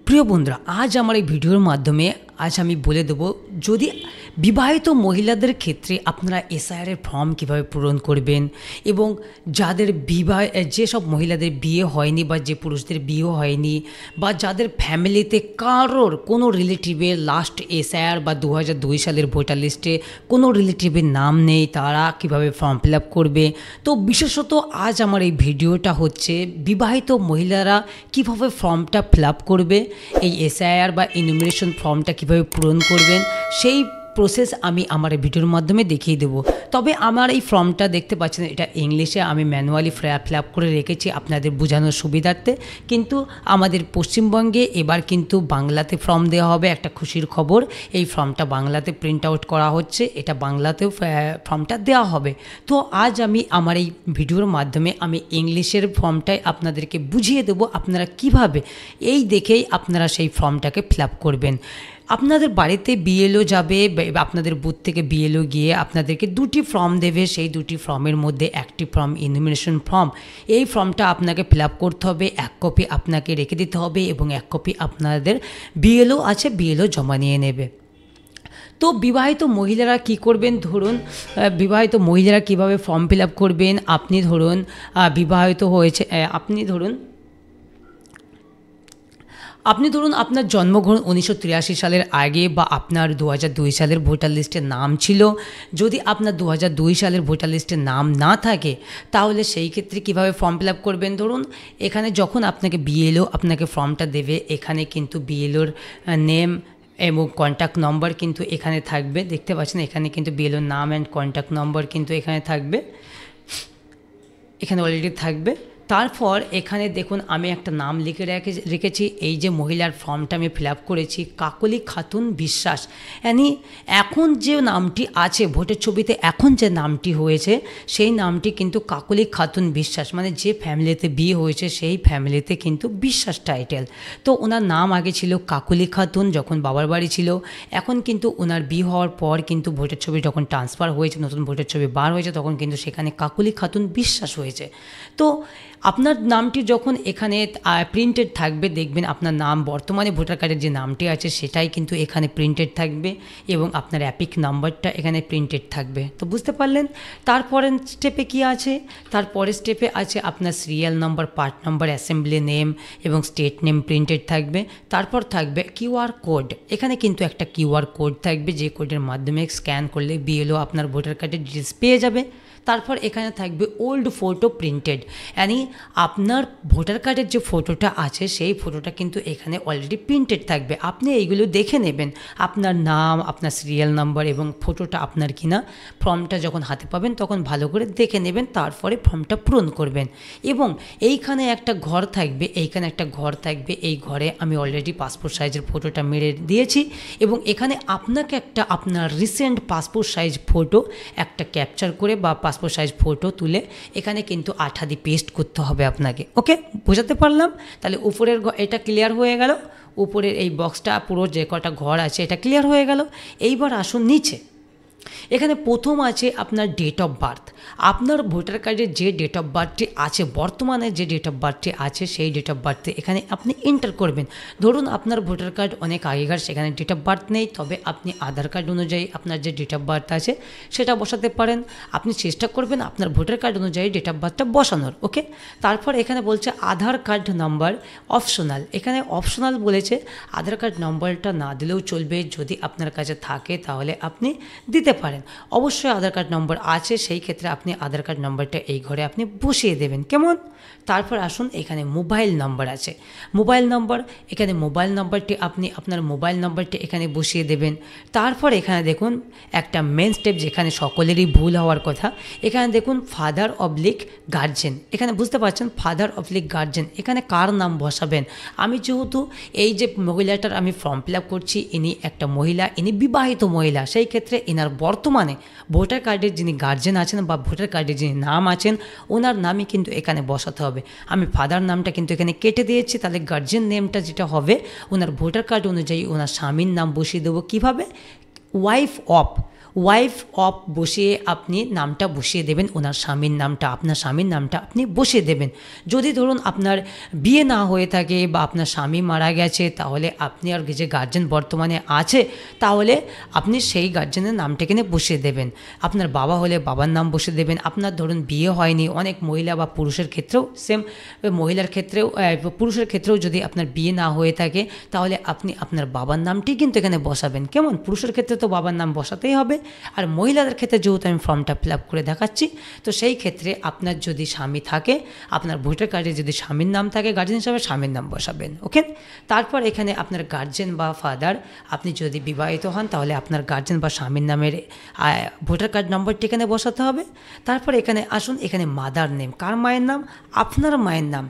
প্রিয় বন্ধুরা, আজ আমার এই ভিডিওর মাধ্যমে আজ আমি বলে দেবো, যদি বিবাহিত মহিলাদের ক্ষেত্রে আপনারা এসআইআরের ফর্ম কীভাবে পূরণ করবেন এবং যাদের যেসব মহিলাদের বিয়ে হয়নি বা যে পুরুষদের বিয়ে হয়নি বা যাদের ফ্যামিলিতে কারোর কোনো রিলেটিভের লাস্ট এসআইআর বা 2002 সালের ভোটার লিস্টে কোনো রিলেটিভের নাম নেই, তারা কিভাবে ফর্ম ফিল আপ করবে। তো বিশেষত আজ আমার এই ভিডিওটা হচ্ছে বিবাহিত মহিলারা কিভাবে ফর্মটা ফিল আপ করবে, এই এসআইআর বা ইনুমারেশন ফর্মটা কিভাবে পূরণ করবেন সেই প্রসেস আমি আমার এই ভিডিওর মাধ্যমে দেখিয়ে দেবো। তবে আমার এই ফর্মটা দেখতে পাচ্ছেন, এটা ইংলিশে আমি ম্যানুয়ালি ফিল আপ করে রেখেছি আপনাদের বোঝানোর সুবিধার্থে, কিন্তু আমাদের পশ্চিমবঙ্গে এবার কিন্তু বাংলাতে ফর্ম দেওয়া হবে। একটা খুশির খবর, এই ফর্মটা বাংলাতে প্রিন্ট আউট করা হচ্ছে, এটা বাংলাতেও ফর্মটা দেওয়া হবে। তো আজ আমি আমার এই ভিডিওর মাধ্যমে আমি ইংলিশের ফর্মটাই আপনাদেরকে বুঝিয়ে দেবো আপনারা কিভাবে এই দেখেই আপনারা সেই ফর্মটাকে ফিল আপ করবেন। আপনাদের বাড়িতে বিএলও যাবে, আপনাদের বুথ থেকে বিএলও গিয়ে আপনাদেরকে দুটি ফর্ম দেবে, সেই দুটি ফর্মের মধ্যে একটি ফর্ম ইনুমারেশন ফর্ম। এই ফর্মটা আপনাকে ফিল আপ করতে হবে, এক কপি আপনাকে রেখে দিতে হবে এবং এক কপি আপনাদের বিএলও আছে, বিএলও জমা নিয়ে নেবে। তো বিবাহিত মহিলারা কি করবেন, ধরুন বিবাহিত মহিলারা কিভাবে ফর্ম ফিল আপ করবেন। আপনি ধরুন বিবাহিত হয়েছে, আপনি ধরুন আপনার জন্মগ্রহণ 1983 সালের আগে বা আপনার 2002 সালের ভোটার লিস্টে নাম ছিল। যদি আপনার 2002 সালের ভোটার লিস্টে নাম না থাকে তাহলে সেই ক্ষেত্রে কীভাবে ফর্ম ফিল আপ করবেন। ধরুন এখানে যখন আপনাকে বিএলও আপনাকে ফর্মটা দেবে, এখানে কিন্তু বিএলওর নেম এবং কন্ট্যাক্ট নম্বর কিন্তু এখানে থাকবে, দেখতে পাচ্ছেন এখানে কিন্তু বিএলওর নাম অ্যান্ড কন্ট্যাক্ট নম্বর কিন্তু এখানে থাকবে, এখানে অলরেডি থাকবে। তারপর এখানে দেখুন আমি একটা নাম লিখে রেখেছি, এই যে মহিলার ফর্মটা আমি ফিল আপ করেছি, কাকলি খাতুন বিশ্বাস। এখন যে নামটি আছে ভোটের ছবিতে, এখন যে নামটি হয়েছে সেই নামটি কিন্তু কাকলি খাতুন বিশ্বাস, মানে যে ফ্যামিলিতে বিয়ে হয়েছে সেই ফ্যামিলিতে কিন্তু বিশ্বাস টাইটেল। তো ওনার নাম আগে ছিল কাকলি খাতুন যখন বাবার বাড়ি ছিল, এখন কিন্তু ওনার বিয়ে হওয়ার পর কিন্তু ভোটের ছবি যখন ট্রান্সফার হয়েছে, নতুন ভোটের ছবি বার হয়েছে, তখন কিন্তু সেখানে কাকলি খাতুন বিশ্বাস হয়েছে। তো আপনার নামটি যখন এখানে প্রিন্টেড থাকবে, দেখবেন আপনার নাম বর্তমানে ভোটার কার্ডের যে নামটি আছে সেটাই কিন্তু এখানে প্রিন্টেড থাকবে এবং আপনার অ্যাপিক নাম্বারটা এখানে প্রিন্টেড থাকবে। তো বুঝতে পারলেন। তারপরের স্টেপে কি আছে, তারপরের স্টেপে আছে আপনার serial number, part number, assembly name এবং স্টেট নেম প্রিন্টেড থাকবে। তারপর থাকবে কিউআর কোড, এখানে কিন্তু একটা কিউআর কোড থাকবে, যে কোডের মাধ্যমে স্ক্যান করলে বিএলও আপনার ভোটার কার্ডের ডিটেলস পেয়ে যাবে। তারপর এখানে থাকবে ওল্ড ফটো প্রিন্টেড, আপনার ভোটার কার্ডের যে ফটোটা আছে সেই ফটোটা কিন্তু এখানে অলরেডি প্রিন্টেড থাকবে। আপনি এইগুলো দেখে নেবেন, আপনার নাম, আপনার সিরিয়াল নাম্বার এবং ফটোটা আপনার কিনা। ফর্মটা যখন হাতে পাবেন তখন ভালো করে দেখে নেবেন, তারপরে ফর্মটা পূরণ করবেন। এবং এইখানে একটা ঘর থাকবে, এইখানে একটা ঘর থাকবে, এই ঘরে আমি অলরেডি পাসপোর্ট সাইজের ফটোটা মেরে দিয়েছি এবং এখানে আপনাকে একটা আপনার রিসেন্ট পাসপোর্ট সাইজ ফটো একটা ক্যাপচার করে বা পাসপোর্ট সাইজ ফটো তুলে এখানে কিন্তু আঠা দিয়ে পেস্ট করতে হবে আপনাকে। ওকে, বোঝাতে পারলাম? তাহলে উপরের এটা ক্লিয়ার হয়ে গেল, উপরের এই বক্সটা পুরো যে কটা ঘর আছে এটা ক্লিয়ার হয়ে গেল। এইবার আসুন নিচে, এখানে প্রথম আছে আপনার ডেট অফ বার্থ। আপনার ভোটার কার্ডের যে ডেট অফ বার্থটি আছে, বর্তমানে যে ডেট অফ বার্থটি আছে সেই ডেট অফ বার্থে এখানে আপনি এন্টার করবেন। ধরুন আপনার ভোটার কার্ড অনেক আগেকার, সেখানে ডেট অফ বার্থ নেই, তবে আপনি আধার কার্ড অনুযায়ী আপনার যে ডেট অফ বার্থ আছে সেটা বসাতে পারেন। আপনি চেষ্টা করবেন আপনার ভোটার কার্ড অনুযায়ী ডেট অফ বার্থটা বসানোর। ওকে, তারপর এখানে বলছে আধার কার্ড নাম্বার অপশনাল, এখানে অপশনাল বলেছে, আধার কার্ড নাম্বারটা না দিলেও চলবে, যদি আপনার কাছে থাকে তাহলে আপনি দিতে পারেন। অবশ্যই আধার কার্ড নম্বর আছে, সেই ক্ষেত্রে আপনি আধার কার্ড নম্বরটা এই ঘরে আপনি বসিয়ে দেবেন। কেমন? তারপর আসুন এখানে মোবাইল নম্বর আছে, মোবাইল নম্বর, এখানে মোবাইল নম্বরটি আপনি আপনার মোবাইল নম্বরটি এখানে বসিয়ে দেবেন। তারপর এখানে দেখুন একটা মেন স্টেপ যেখানে সকলেরই ভুল হওয়ার কথা, এখানে দেখুন ফাদার অবলিক গার্জেন, এখানে বুঝতে পারছেন ফাদার অবলিক গার্জেন, এখানে কার নাম বসাবেন। আমি যেহেতু এই যে মহিলাটার আমি ফর্ম ফিল আপ করছি, ইনি একটা মহিলা, ইনি বিবাহিত মহিলা, সেই ক্ষেত্রে এনার বর্তমানে ভোটার কার্ডের যিনি গার্জেন আছেন বা ভোটার কার্ডের যিনি নাম আছেন ওনার নামই কিন্তু এখানে বসাতে হবে। আমি ফাদার নামটা কিন্তু এখানে কেটে দিয়েছি, তাহলে গার্জেন নেমটা যেটা হবে ওনার ভোটার কার্ড অনুযায়ী ওনার স্বামীর নাম বসিয়ে দেবো। কীভাবে? ওয়াইফ অফ, ওয়াইফ অফ বসিয়ে আপনি নামটা বসিয়ে দেবেন, ওনার স্বামীর নামটা, আপনার স্বামীর নামটা আপনি বসিয়ে দেবেন। যদি ধরুন আপনার বিয়ে না হয়ে থাকে বা আপনার স্বামী মারা গেছে, তাহলে আপনি আর যে গার্জেন বর্তমানে আছে তাহলে আপনি সেই গার্জেনের নামটা এখানে বসিয়ে দেবেন। আপনার বাবা হলে বাবার নাম বসিয়ে দেবেন। আপনার ধরুন বিয়ে হয়নি, অনেক মহিলা বা পুরুষের ক্ষেত্রেও সেম, মহিলার ক্ষেত্রেও পুরুষের ক্ষেত্রেও যদি আপনার বিয়ে না হয়ে থাকে তাহলে আপনি আপনার বাবার নামটি কিন্তু এখানে বসাবেন। কেমন? পুরুষের ক্ষেত্রে তো বাবার নাম বসাতেই হবে, আর মহিলাদের ক্ষেত্রে যেহেতু আমি ফর্মটা ফিল আপ করে দেখাচ্ছি, তো সেই ক্ষেত্রে আপনার যদি স্বামী থাকে, আপনার ভোটার কার্ডে যদি স্বামীর নাম থাকে গার্জেন হিসাবে স্বামীর নাম বসাবেন। ওকে, তারপর এখানে আপনার গার্জেন বা ফাদার, আপনি যদি বিবাহিত হন তাহলে আপনার গার্জেন বা স্বামীর নামের ভোটার কার্ড নম্বরটি এখানে বসাতে হবে। তারপর এখানে আসুন, এখানে মাদার নেম, কার মায়ের নাম? আপনার মায়ের নাম।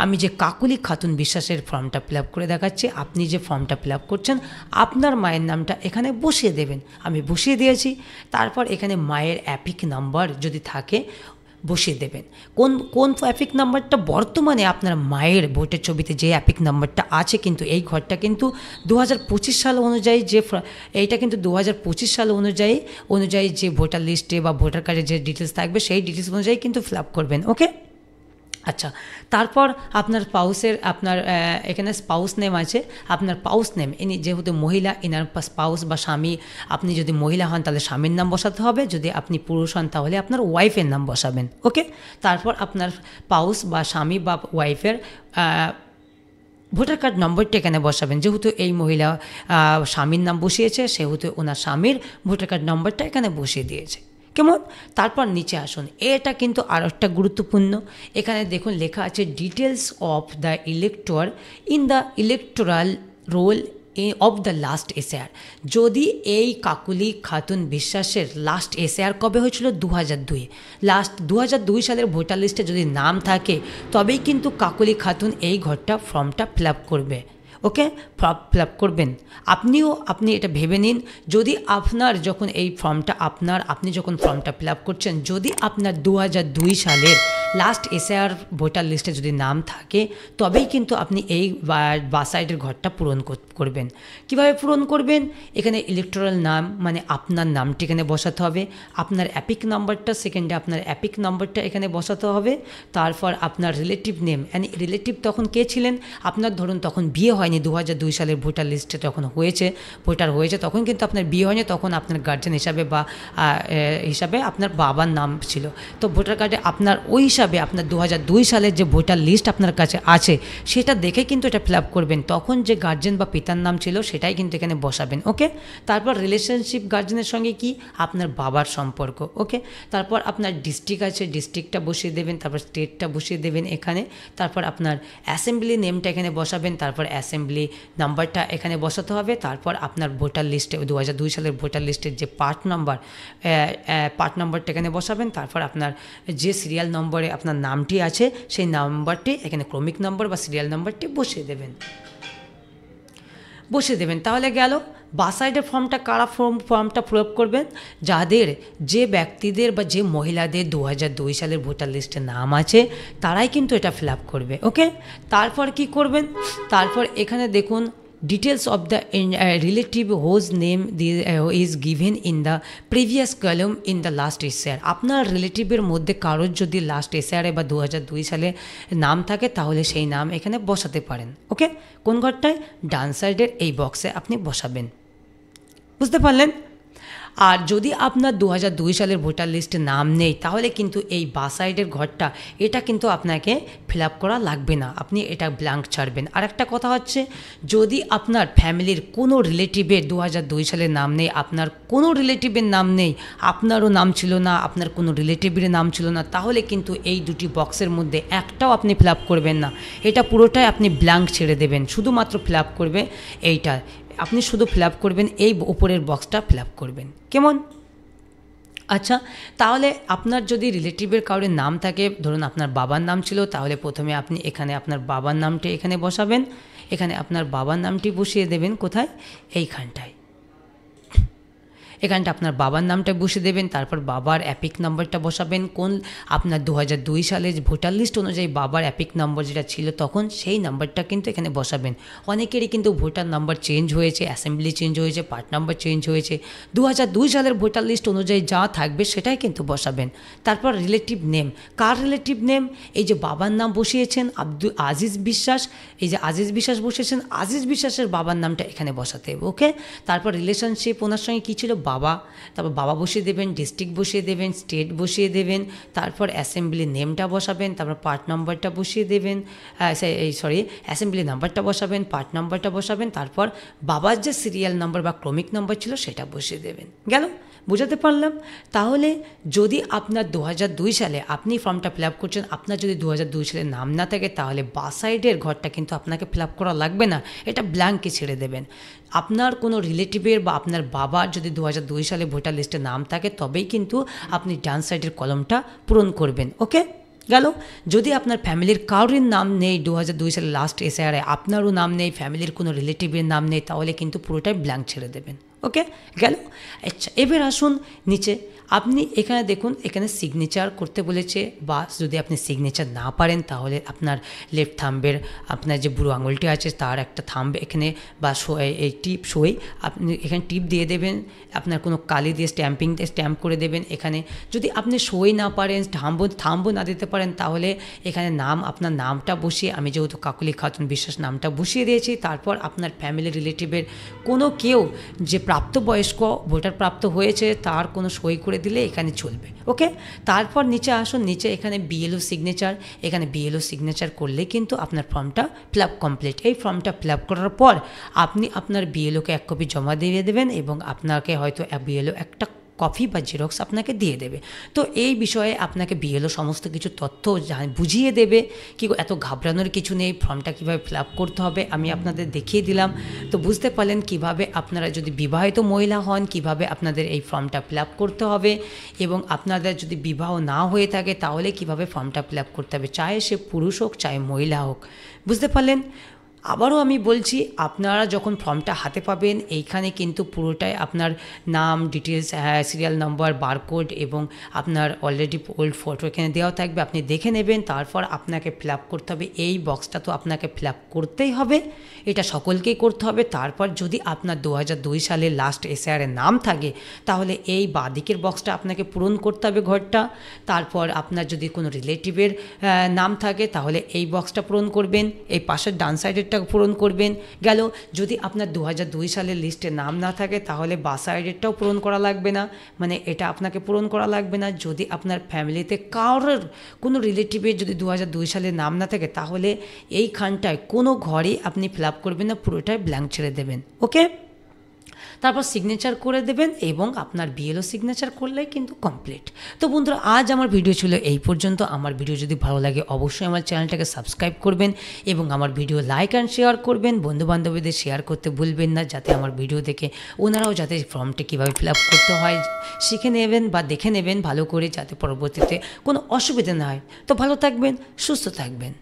আমি যে কাকুলি খাতুন বিশ্বাসের ফর্মটা ফিল আপ করে দেখাচ্ছি, আপনি যে ফর্মটা ফিল আপ করছেন আপনার মায়ের নামটা এখানে বসিয়ে দেবেন। আমি বসিয়ে দিয়েছি। তারপর এখানে মায়ের অ্যাপিক নাম্বার যদি থাকে বসিয়ে দেবেন। কোন অ্যাপিক নাম্বারটা বর্তমানে আপনার মায়ের ভোটের ছবিতে যে অ্যাপিক নাম্বারটা আছে, কিন্তু এই ঘরটা কিন্তু 2025 সাল অনুযায়ী এইটা কিন্তু 2025 সাল অনুযায়ী যে ভোটার লিস্টে বা ভোটার কার্ডে যে ডিটেলস থাকবে সেই ডিটেলস অনুযায়ী কিন্তু ফিল আপ করবেন। ওকে, আচ্ছা, তারপর আপনার আপনার এখানে স্পাউস নেম আছে, আপনার স্পাউস নেম, ইনি যেহেতু মহিলা, এনার স্পাউস বা স্বামী, আপনি যদি মহিলা হন তাহলে স্বামীর নাম বসাতে হবে, যদি আপনি পুরুষ হন তাহলে আপনার ওয়াইফের নাম বসাবেন। ওকে, তারপর আপনার স্পাউস বা স্বামী বা ওয়াইফের ভোটার কার্ড নম্বরটা এখানে বসাবেন। যেহেতু এই মহিলা স্বামীর নাম বসিয়েছে, সেহেতু ওনার স্বামীর ভোটার কার্ড নম্বরটা এখানে বসিয়ে দিয়েছে। কেমন? তারপর নিচে আসুন, এটা কিন্তু আর একটা গুরুত্বপূর্ণ। এখানে দেখুন লেখা আছে details of the elector in the electoral role of the last SR. যদি এই কাকুলি খাতুন বিশ্বাসের লাস্ট এসআর কবে হয়েছিল? 2002। লাস্ট 2002 সালের ভোটার লিস্টে যদি নাম থাকে তবেই কিন্তু কাকুলি খাতুন এই ফর্মটা ফিল আপ করবে। ওকে, ফর্ম ফিল আপ করবেন। আপনি এটা ভেবে নিন, যদি আপনার যখন এই ফর্মটা আপনি যখন ফর্মটা ফিল আপ করছেন, যদি আপনার 2002 সালের লাস্ট এসআর ভোটার লিস্টে যদি নাম থাকে তবেই কিন্তু আপনি এই বাসাইডের ঘরটা পূরণ করবেন। কিভাবে পূরণ করবেন? এখানে ইলেকটোরাল নাম মানে আপনার নামটি এখানে বসাতে হবে, আপনার অ্যাপিক নাম্বারটা, সেকেন্ডে আপনার অ্যাপিক নাম্বারটা এখানে বসাতে হবে, তারপর আপনার রিলেটিভ নেম, রিলেটিভ তখন কে ছিলেন? আপনার ধরুন তখন বিয়ে হয়নি, 2002 সালের ভোটার লিস্টে যখন ভোটার হয়েছে তখন কিন্তু আপনার বিয়ে হয়নি, তখন আপনার গার্জেন হিসাবে আপনার বাবার নাম ছিল। তো ভোটার কার্ডে আপনার ওই হিসাবে আপনার 2002 সালের যে ভোটার লিস্ট আপনার কাছে আছে সেটা দেখে কিন্তু এটা ফিল আপ করবেন। তখন যে গার্জেন বা পিতার নাম ছিল সেটাই কিন্তু এখানে বসাবেন। ওকে, তারপর রিলেশনশিপ গার্জেনের সঙ্গে কি? আপনার বাবার সম্পর্ক। ওকে, তারপর আপনার ডিস্ট্রিক্ট আছে, ডিস্ট্রিক্টটা বসিয়ে দেবেন, তারপর স্টেটটা বসিয়ে দেবেন এখানে, তারপর আপনার অ্যাসেম্বলি নেমটা এখানে বসাবেন, তারপর অ্যাসেম্বলি নাম্বারটা এখানে বসাতে হবে, তারপর আপনার ভোটার লিস্টে 2002 সালের ভোটার লিস্টের যে পার্ট নাম্বারটা এখানে বসাবেন, তারপর আপনার যে সিরিয়াল নম্বরে আপনার নামটি আছে সেই নাম্বারটি এখানে ক্রমিক নম্বর বা সিরিয়াল নাম্বারটি বসিয়ে দেবেন। তাহলে গেল। বাসাইডের ফর্মটা কারা ফর্মটা প্রয়োগ করবেন? যে ব্যক্তিদের বা যে মহিলাদের 2002 সালের ভোটার লিস্টে নাম আছে তারাই কিন্তু এটা ফিল আপ করবে। ওকে, তারপর কি করবেন? তারপর এখানে দেখুন details of the relative whose name is given in the previous column in the last SR. আপনার রিলেটিভের মধ্যে কারোর যদি লাস্ট এসআরে বা 2002 সালে নাম থাকে তাহলে সেই নাম এখানে বসাতে পারেন। ওকে, কোন ঘরটায়? ডান সাইডের এই বক্সে আপনি বসাবেন। বুঝতে পারলেন? আর যদি আপনার 2002 সালের ভোটার লিস্টে নাম নেই তাহলে কিন্তু এই বাসাইডের ঘরটা এটা কিন্তু আপনাকে ফিল আপ করা লাগবে না, আপনি এটা ব্ল্যাঙ্ক ছাড়বেন। আর একটা কথা হচ্ছে, যদি আপনার ফ্যামিলির কোনো রিলেটিভের 2002 সালের নাম নেই, আপনার কোনো রিলেটিভের নাম নেই, আপনারও নাম ছিল না, আপনার কোনো রিলেটিভের নাম ছিল না, তাহলে কিন্তু এই দুটি বক্সের মধ্যে একটাও আপনি ফিল আপ করবেন না, এটা পুরোটাই আপনি ব্ল্যাঙ্ক ছেড়ে দেবেন। শুধুমাত্র ফিল আপ করবে এইটা, আপনি শুধু ফিল আপ করবেন, এই উপরের বক্সটা ফিল আপ করবেন। কেমন? আচ্ছা, তাহলে আপনার যদি রিলেটিভের কারোর নাম থাকে, ধরুন আপনার বাবার নাম ছিল, তাহলে প্রথমে আপনি এখানে আপনার বাবার নামটি এখানে বসাবেন, এখানে আপনার বাবার নামটি বসিয়ে দেবেন। কোথায়? এইখানটায়। এখানটা আপনার বাবার নামটা বসিয়ে দেবেন, তারপর বাবার অ্যাপিক নাম্বারটা বসাবেন, কোন আপনার 2002 সালে ভোটার লিস্ট অনুযায়ী বাবার অ্যাপিক নাম্বার যেটা ছিল তখন সেই নাম্বারটা কিন্তু এখানে বসাবেন। অনেকেরই কিন্তু ভোটার নাম্বার চেঞ্জ হয়েছে, অ্যাসেম্বলি চেঞ্জ হয়েছে, পার্ট নাম্বার চেঞ্জ হয়েছে, 2002 সালের ভোটার লিস্ট অনুযায়ী যা থাকবে সেটাই কিন্তু বসাবেন। তারপর রিলেটিভ নেম, কার রিলেটিভ নেম, এই যে বাবার নাম বসিয়েছেন আজিজ বিশ্বাস, এই যে আজিজ বিশ্বাস বসিয়েছেন, আজিজ বিশ্বাসের বাবার নামটা এখানে বসাতে হবে। ওকে, তারপর রিলেশনশিপ ওনার সঙ্গে কী ছিল, বাবা, তারপর বাবা বসিয়ে দেবেন, ডিস্ট্রিক্ট বসিয়ে দেবেন, স্টেট বসিয়ে দেবেন, তারপর অ্যাসেম্বলি নেমটা বসাবেন, তারপর পার্ট নাম্বারটা বসিয়ে দেবেন, অ্যাসেম্বলি নাম্বারটা বসাবেন, পার্ট নাম্বারটা বসাবেন, তারপর বাবার যে সিরিয়াল নাম্বার বা ক্রমিক নাম্বার ছিল সেটা বসিয়ে দেবেন। গেল, বোঝাতে পারলাম? তাহলে যদি আপনার 2002 সালে আপনি ফর্মটা ফিল আপ করছেন, আপনার যদি 2002 সালে নাম না থাকে তাহলে বাঁ সাইডের ঘরটা কিন্তু আপনাকে ফিল আপ করা লাগবে না, এটা ব্ল্যাঙ্কে ছেড়ে দেবেন। আপনার কোনো রিলেটিভের বা আপনার বাবার যদি 2002 সালে ভোটার লিস্টে নাম থাকে তবেই কিন্তু আপনি ডান সাইডের কলমটা পূরণ করবেন। ওকে, গেল। যদি আপনার ফ্যামিলির কারোর নাম নেই 2002 সালে লাস্ট এসআইআরে, আপনারও নাম নেই, ফ্যামিলির কোনো রিলেটিভের নাম নেই, তাহলে কিন্তু পুরোটাই ব্ল্যাঙ্ক ছেড়ে দেবেন। ওকে, গেল। আচ্ছা, এবার আসুন নিচে। আপনি এখানে দেখুন, এখানে সিগনেচার করতে বলেছে, বা যদি আপনি সিগনেচার না পারেন তাহলে আপনার লেফট থাম্বের আপনার যে বুড়ো আঙুলটি আছে তার একটা থাম্ব এখানে বা এই টিপ সই আপনি এখানে টিপ দিয়ে দেবেন, আপনার কোনো কালি দিয়ে স্ট্যাম্পিং দিয়ে স্ট্যাম্প করে দেবেন। এখানে যদি আপনি সই না পারেন, থাম্বও না দিতে পারেন, তাহলে এখানে নাম, আপনার নামটা বসিয়ে, আমি যেহেতু কাকলি খাতুন বিশ্বাস নামটা বসিয়ে দিয়েছি, তারপর আপনার ফ্যামিলি রিলেটিভের কোনো কেউ যে প্রাপ্তবয়স্ক ভোটার প্রাপ্ত হয়েছে তার কোনো সই করে দিলে এখানে চলবে। ওকে, তারপর নিচে আসুন, নিচে এখানে বিএলও সিগনেচার, এখানে বিএলও সিগনেচার করলে কিন্তু আপনার ফর্মটা ফিল আপ কমপ্লিট। এই ফর্মটা ফিল আপ করার পর আপনি আপনার বিএলওকে 1 কপি জমা দিয়ে দেবেন এবং আপনাকে হয়তো বিএলও একটা কপি বা জেরক্স আপনাকে দিয়ে দেবে। তো এই বিষয়ে আপনাকে বিএলও সমস্ত কিছু তথ্য বুঝিয়ে দেবে, কি এত ঘাবড়ানোর কিছু নেই, ফর্মটা কীভাবে ফিল আপ করতে হবে আমি আপনাদের দেখিয়ে দিলাম। তো বুঝতে পারলেন কিভাবে আপনারা যদি বিবাহিত মহিলা হন কিভাবে আপনাদের এই ফর্মটা ফিল আপ করতে হবে, এবং আপনাদের যদি বিবাহ না হয়ে থাকে তাহলে কিভাবে ফর্মটা ফিল আপ করতে হবে, চাहे সে পুরুষ হোক চাहे মহিলা হোক। বুঝতে পারলেন? আবারও আমি বলছি, আপনারা যখন ফর্মটা হাতে পাবেন এইখানে কিন্তু পুরোটাই আপনার নাম, ডিটেলস, সিরিয়াল নাম্বার, বারকোড এবং আপনার অলরেডি ওল্ড ফটো এখানে দেওয়া থাকবে, আপনি দেখে নেবেন। তারপর আপনাকে ফিল আপ করতে হবে, এই বক্সটা তো আপনাকে ফিল আপ করতেই হবে, এটা সকলকেই করতে হবে। তারপর যদি আপনার 2002 সালে লাস্ট এসআইআরের নাম থাকে তাহলে এই বাঁদিকের বক্সটা আপনাকে পূরণ করতে হবে ঘরটা। তারপর আপনার যদি কোনো রিলেটিভের নাম থাকে তাহলে এই বক্সটা পূরণ করবেন, এই পাশের ডান সাইডেরটা পূরণ করবেন। গেল। যদি আপনার 2002 সালের লিস্টে নাম না থাকে তাহলে বাঁ সাইডেরটাও পূরণ করা লাগবে না, মানে এটা আপনাকে পূরণ করা লাগবে না। যদি আপনার ফ্যামিলিতে কারোর কোনো রিলেটিভের যদি 2002 সালে নাম না থাকে তাহলে এইখানটায় কোনো ঘরে আপনি ফিল আপ করবেন না, পুরোটাই ব্ল্যাঙ্ক ছেড়ে দেবেন। ওকে, তারপর সিগনেচার করে দেবেন এবং আপনার বিএলও সিগনেচার করলেই কিন্তু কমপ্লিট। তো বন্ধুরা, আজ আমার ভিডিও ছিল এই পর্যন্ত। আমার ভিডিও যদি ভালো লাগে অবশ্যই আমার চ্যানেলটাকে সাবস্ক্রাইব করবেন এবং আমার ভিডিও লাইক অ্যান্ড শেয়ার করবেন, বন্ধুবান্ধবীদের শেয়ার করতে ভুলবেন না, যাতে আমার ভিডিও দেখে ওনারাও যাতে ফর্মটি কীভাবে ফিল আপ করতে হয় শিখে নেবেন বা দেখে নেবেন ভালো করে, যাতে পরবর্তীতে কোনো অসুবিধা না হয়। তো ভালো থাকবেন, সুস্থ থাকবেন।